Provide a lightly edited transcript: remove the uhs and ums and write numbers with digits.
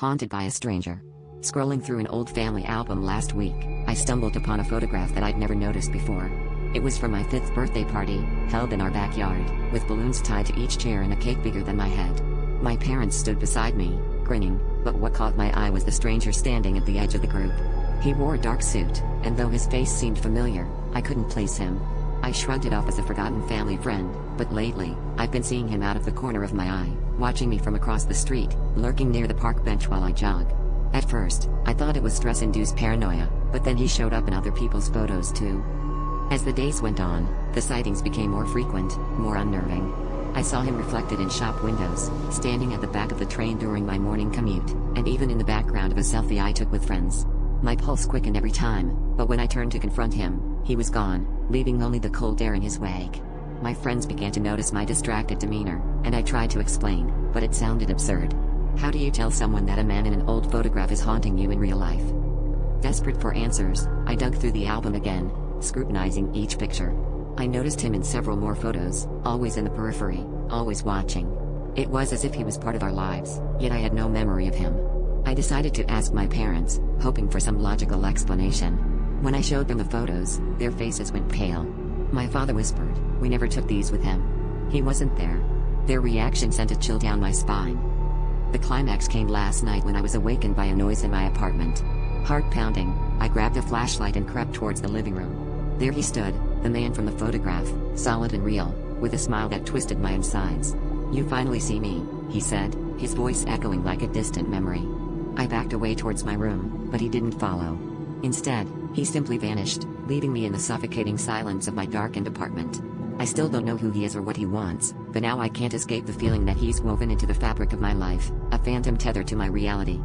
Haunted by a stranger. Scrolling through an old family album last week, I stumbled upon a photograph that I'd never noticed before. It was from my 5th birthday party, held in our backyard, with balloons tied to each chair and a cake bigger than my head. My parents stood beside me, grinning, but what caught my eye was the stranger standing at the edge of the group. He wore a dark suit, and though his face seemed familiar, I couldn't place him. I shrugged it off as a forgotten family friend, but lately, I've been seeing him out of the corner of my eye, watching me from across the street, lurking near the park bench while I jog. At first, I thought it was stress-induced paranoia, but then he showed up in other people's photos too. As the days went on, the sightings became more frequent, more unnerving. I saw him reflected in shop windows, standing at the back of the train during my morning commute, and even in the background of a selfie I took with friends. My pulse quickened every time, but when I turned to confront him, he was gone, leaving only the cold air in his wake. My friends began to notice my distracted demeanor, and I tried to explain, but it sounded absurd. How do you tell someone that a man in an old photograph is haunting you in real life? Desperate for answers, I dug through the album again, scrutinizing each picture. I noticed him in several more photos, always in the periphery, always watching. It was as if he was part of our lives, yet I had no memory of him. I decided to ask my parents, hoping for some logical explanation. When I showed them the photos, their faces went pale. My father whispered, "We never took these with him. He wasn't there." Their reaction sent a chill down my spine. The climax came last night when I was awakened by a noise in my apartment. Heart pounding, I grabbed a flashlight and crept towards the living room. There he stood, the man from the photograph, solid and real, with a smile that twisted my insides. "You finally see me," he said, his voice echoing like a distant memory. I backed away towards my room, but he didn't follow. Instead, he simply vanished, leaving me in the suffocating silence of my darkened apartment. I still don't know who he is or what he wants, but now I can't escape the feeling that he's woven into the fabric of my life, a phantom tethered to my reality.